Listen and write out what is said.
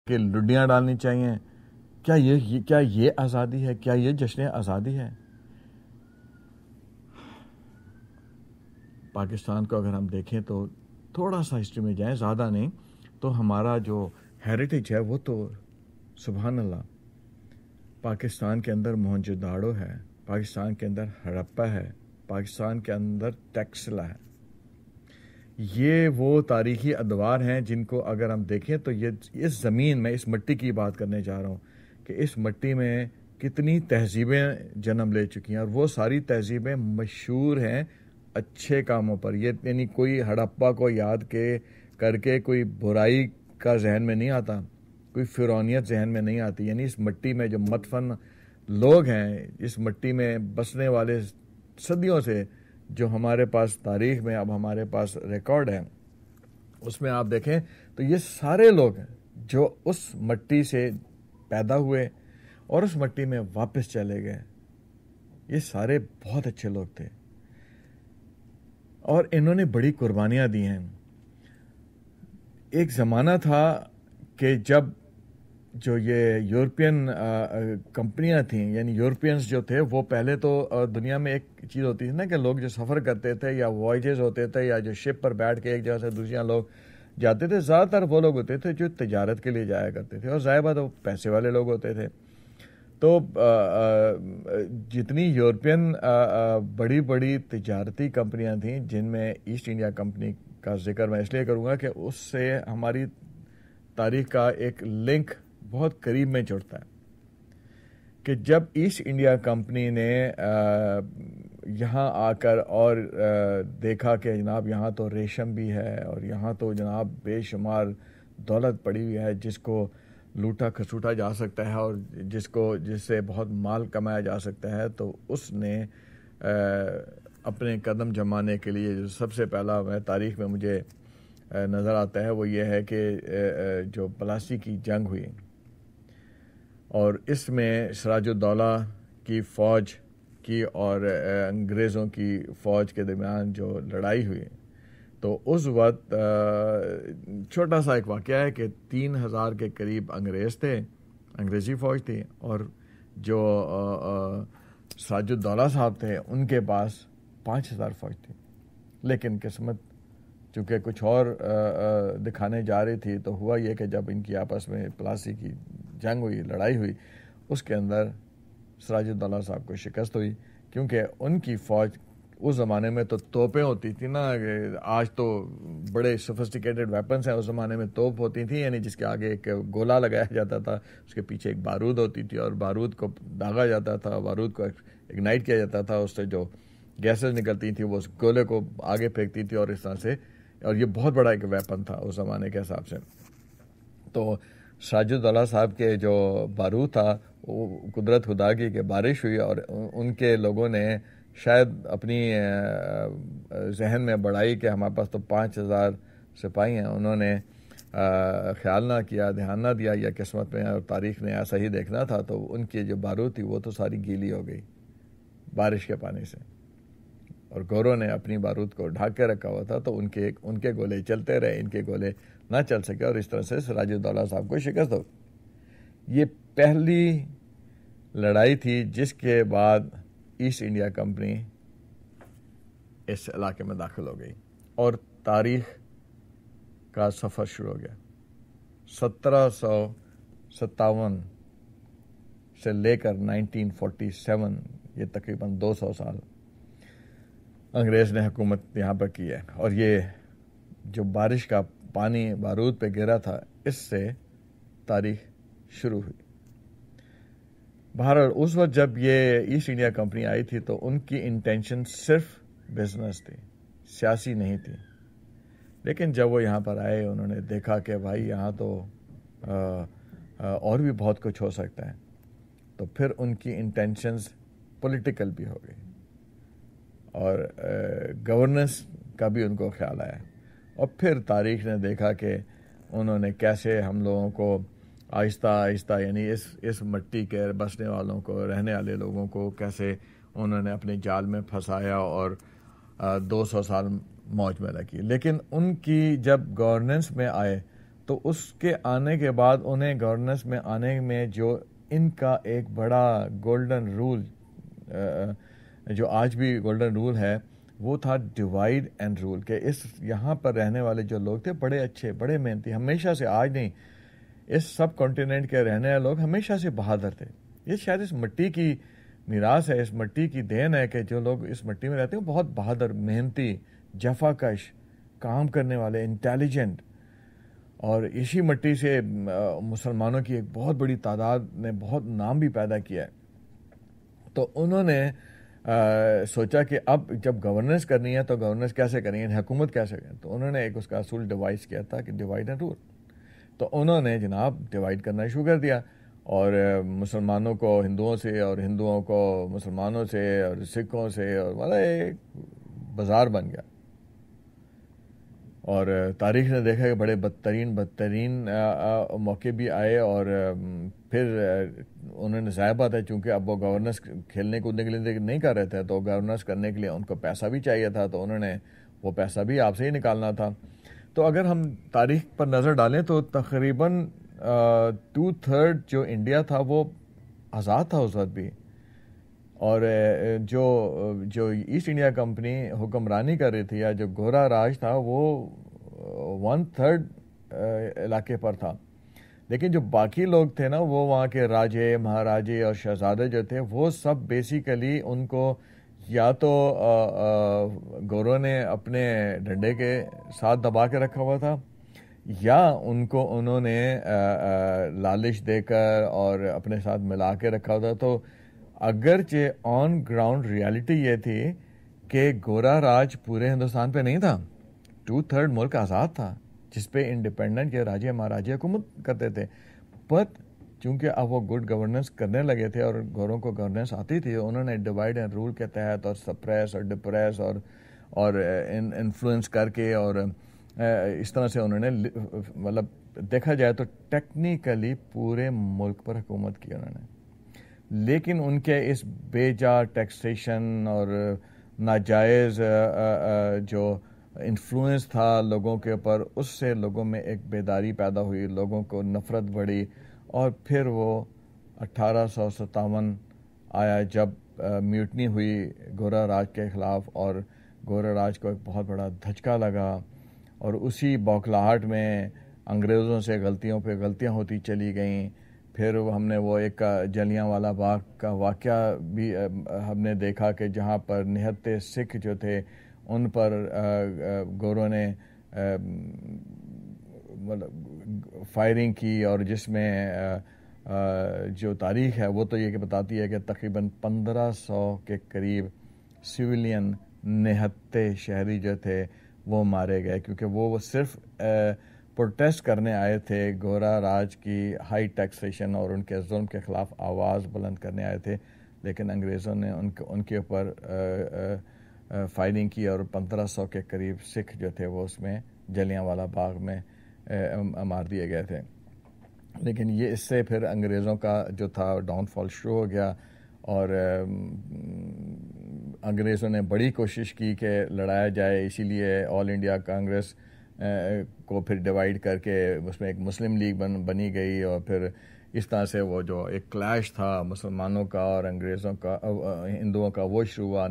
کہ لڈیاں ڈالنی چاہیے. کیا یہ آزادی ہے؟ کیا یہ جشن آزادی ہے؟ پاکستان کو اگر ہم دیکھیں تو تھوڑا سا ہسٹری میں جائیں، زیادہ نہیں، تو ہمارا جو ہیریٹیج ہے وہ تو سبحان اللہ، پاکستان کے اندر موہنجو داڑو ہے، پاکستان کے اندر ہڑپا ہے، پاکستان کے اندر ٹیکسلا ہے. یہ وہ تاریخی ادوار ہیں جن کو اگر ہم دیکھیں تو یہ اس زمین میں، اس مٹی کی بات کرنے جا رہا ہوں کہ اس مٹی میں کتنی تہذیبیں جنم لے چکی ہیں، اور وہ ساری تہذیبیں مشہور ہیں اچھے کاموں پر. یہ یعنی کوئی ہڑپا کو یاد کر کے کوئی برائی کا ذہن میں نہیں آتا، کوئی فرعونیت ذہن میں نہیں آتی. یعنی اس مٹی میں جو مدفن لوگ ہیں، اس مٹی میں بسنے والے صدیوں سے جو ہمارے پاس تاریخ میں اب ہمارے پاس ریکارڈ ہے، اس میں آپ دیکھیں تو یہ سارے لوگ ہیں جو اس مٹی سے پیدا ہوئے اور اس مٹی میں واپس چلے گئے. یہ سارے بہت اچھے لوگ تھے اور انہوں نے بڑی قربانیاں دی ہیں. ایک زمانہ تھا کہ جب جو یہ یورپین کمپنیاں تھیں، یعنی یورپینز جو تھے، وہ پہلے تو دنیا میں ایک چیز ہوتی تھی نا کہ لوگ جو سفر کرتے تھے یا وائجز ہوتے تھے یا جو شپ پر بیٹھ کے ایک جگہ سے دوسری لوگ جاتے تھے، زیادہ تر وہ لوگ ہوتے تھے جو تجارت کے لیے جایا کرتے تھے، اور ظاہر بات وہ پیسے والے لوگ ہوتے تھے. تو جتنی یورپین بڑی بڑی تجارتی کمپنیاں تھیں، جن میں ایسٹ انڈیا کمپنی کا ذکر میں اس لیے کروں گا کہ اس سے ہماری تاریخ کا ایک لنک بہت قریب میں جڑتا ہے، کہ جب ایسٹ انڈیا کمپنی نے یہاں آ کر اور دیکھا کہ جناب یہاں تو ریشم بھی ہے اور یہاں تو جناب بے شمار دولت پڑی ہوئی ہے جس کو لوٹا کھسوٹا جا سکتا ہے اور جس سے بہت مال کمایا جا سکتا ہے، تو اس نے اپنے قدم جمانے کے لیے جو سب سے پہلا تاریخ میں مجھے نظر آتا ہے وہ یہ ہے کہ جو پلاسی کی جنگ ہوئی اور اس میں سراج الدولہ کی فوج کی اور انگریزوں کی فوج کے درمیان جو لڑائی ہوئی، تو اس وقت چھوٹا سا ایک واقعہ ہے کہ 3000 کے قریب انگریز تھے، انگریزی فوج تھی، اور جو سراج الدولہ صاحب تھے ان کے پاس 5000 فوج تھی. لیکن قسمت چونکہ کچھ اور دکھانے جا رہی تھی، تو ہوا یہ کہ جب ان کی آپس میں پلاسی کی جنگ ہوئی، لڑائی ہوئی، اس کے اندر سراج الدولہ صاحب کو شکست ہوئی، کیونکہ ان کی فوج اس زمانے میں تو توپیں ہوتی تھیں نا، آج تو بڑے سوفسٹیکیٹڈ ویپنس ہیں، اس زمانے میں توپ ہوتی تھیں، یعنی جس کے آگے ایک گولا لگایا جاتا تھا، اس کے پیچھے ایک بارود ہوتی تھی اور بارود کو داغا جاتا تھا، بارود کو اگنائٹ کیا جاتا تھا، اس سے جو گیسز نکلتی تھیں وہ اس گولے کو آگے پھینکتی تھی، اور اس طرح سے، اور یہ بہت بڑا ایک ویپن تھا اس زمانے کے حساب سے. تو سراج الدولہ صاحب کے جو بارود تھا وہ قدرت خدا کی کہ بارش ہوئی اور ان کے لوگوں نے شاید اپنی ذہن میں بڑھائی کہ ہمارے پاس تو 5000 سپاہی ہیں، انہوں نے خیال نہ کیا، دھیان نہ دیا، یا قسمت میں اور تاریخ نے ایسا ہی دیکھنا تھا، تو ان کی جو بارود تھی وہ تو ساری گیلی ہو گئی بارش کے پانی سے، اور گوروں نے اپنی بارود کو ڈھانک کے رکھا ہوا تھا، تو ان کے گولے چلتے رہے، ان کے گولے نہ چل سکے، اور اس طرح سے سراج الدولہ صاحب کو شکست ہو. یہ پہلی لڑائی تھی جس کے بعد ایسٹ انڈیا کمپنی اس علاقے میں داخل ہو گئی اور تاریخ کا سفر شروع ہو گیا. 1757 سے لے کر 1947، یہ تقریباً 200 سال انگریز نے حکومت یہاں پر کی ہے، اور یہ جو بارش کا پانی بارود پہ گرا تھا، اس سے تاریخ شروع ہوئی. بہرحال اس وقت جب یہ ایسٹ انڈیا کمپنی آئی تھی تو ان کی انٹینشن صرف بزنس تھی، سیاسی نہیں تھی. لیکن جب وہ یہاں پر آئے، انہوں نے دیکھا کہ بھائی یہاں تو اور بھی بہت کچھ ہو سکتا ہے، تو پھر ان کی انٹینشنز پولیٹیکل بھی ہو گئی اور گورننس کا بھی ان کو خیال آیا. اور پھر تاریخ نے دیکھا کہ انہوں نے کیسے ہم لوگوں کو آہستہ آہستہ، یعنی اس مٹی کے بسنے والوں کو، رہنے والے لوگوں کو کیسے انہوں نے اپنے جال میں پھنسایا اور 200 سال موج میں رکھی. لیکن ان کی جب گورننس میں آئے تو اس کے آنے کے بعد انہیں گورننس میں آنے میں جو ان کا ایک بڑا گولڈن رول جو آج بھی گولڈن رول ہے وہ تھا ڈیوائڈ اینڈ رول، کہ اس یہاں پر رہنے والے جو لوگ تھے بڑے اچھے، بڑے محنتی، ہمیشہ سے، آج نہیں، اس سب کانٹیننٹ کے رہنے والے لوگ ہمیشہ سے بہادر تھے. یہ شاید اس مٹی کی میراث ہے، اس مٹی کی دین ہے کہ جو لوگ اس مٹی میں رہتے ہیں بہت بہادر، محنتی، جفا کش، کام کرنے والے، انٹیلیجنٹ. اور اسی مٹی سے مسلمانوں کی ایک بہت بڑی تعداد نے بہت نام بھی پیدا کیا ہے. تو انہوں نے سوچا کہ اب جب گورننس کرنی ہے تو گورننس کیسے کریں گے، حکومت کیسے کریں. تو انہوں نے ایک اس کا اصول ڈیوائز کیا تھا کہ ڈیوائڈ اینڈ رول. تو انہوں نے جناب ڈیوائڈ کرنا شروع کر دیا، اور مسلمانوں کو ہندوؤں سے، اور ہندوؤں کو مسلمانوں سے، اور سکھوں سے، اور والا ایک بازار بن گیا. اور تاریخ نے دیکھا کہ بڑے بدترین موقع بھی آئے، اور پھر انہوں نے ظاہر بات ہے چونکہ اب وہ گورننس کھیلنے کودنے کے لیے نہیں کر رہے تھے، تو گورننس کرنے کے لیے ان کو پیسہ بھی چاہیے تھا، تو انہوں نے وہ پیسہ بھی آپ سے ہی نکالنا تھا. تو اگر ہم تاریخ پر نظر ڈالیں تو تقریباً 2/3 جو انڈیا تھا وہ آزاد تھا اس وقت بھی. اور جو ایسٹ انڈیا کمپنی حکمرانی کر رہی تھی، یا جو گورا راج تھا، وہ 1/3 علاقے پر تھا. لیکن جو باقی لوگ تھے نا، وہ وہاں کے راجے، مہاراجے اور شہزادے جو تھے، وہ سب بیسیکلی ان کو یا تو گوروں نے اپنے ڈنڈے کے ساتھ دبا کے رکھا ہوا تھا، یا ان کو انہوں نے لالچ دے کر اور اپنے ساتھ ملا کے رکھا ہوا تھا. تو اگرچہ آن گراؤنڈ ریالٹی یہ تھی کہ گورا راج پورے ہندوستان پہ نہیں تھا، 2/3 ملک آزاد تھا جس پہ انڈیپینڈنٹ کے راجے مہاراجے حکومت کرتے تھے. بٹ چونکہ اب وہ گڈ گورننس کرنے لگے تھے اور گوروں کو گورننس آتی تھی، انہوں نے ڈیوائڈ اینڈ رول کے تحت اور سپریس اور ڈپریس اور انفلوئنس کر کے، اور اس طرح سے انہوں نے مطلب دیکھا جائے تو ٹیکنیکلی پورے ملک پر حکومت کی انہوں نے. لیکن ان کے اس بے جا ٹیکسیشن اور ناجائز جو انفلوئنس تھا لوگوں کے اوپر، اس سے لوگوں میں ایک بیداری پیدا ہوئی، لوگوں کو نفرت بڑھی. اور پھر وہ 1857 آیا جب میوٹنی ہوئی گورا راج کے خلاف، اور گورا راج کو ایک بہت بڑا دھچکا لگا، اور اسی بوکھلاہٹ میں انگریزوں سے غلطیوں پہ غلطیاں ہوتی چلی گئیں. پھر ہم نے وہ ایک جلیاں والا باغ کا واقعہ بھی ہم نے دیکھا کہ جہاں پر نہتے سکھ جو تھے ان پر گوروں نے فائرنگ کی، اور جس میں جو تاریخ ہے وہ تو یہ کہ بتاتی ہے کہ تقریباً 1500 کے قریب سویلین نہتے شہری جو تھے وہ مارے گئے، کیونکہ وہ صرف پروٹیسٹ کرنے آئے تھے، گورا راج کی ہائی ٹیکسیشن اور ان کے ظلم کے خلاف آواز بلند کرنے آئے تھے. لیکن انگریزوں نے ان کے اوپر فائرنگ کی، اور 1500 کے قریب سکھ جو تھے وہ اس میں جلیاں والا باغ میں مار دیے گئے تھے. لیکن یہ اس سے پھر انگریزوں کا جو تھا ڈاؤن فال شروع ہو گیا، اور انگریزوں نے بڑی کوشش کی کہ لڑایا جائے. اسی لیے آل انڈیا کانگریس کو پھر ڈیوائیڈ کر کے اس میں ایک مسلم لیگ بنی گئی، اور پھر اس طرح سے وہ جو ایک کلیش تھا مسلمانوں کا اور انگریزوں کا، ہندوؤں کا، وہ شروع ہوا.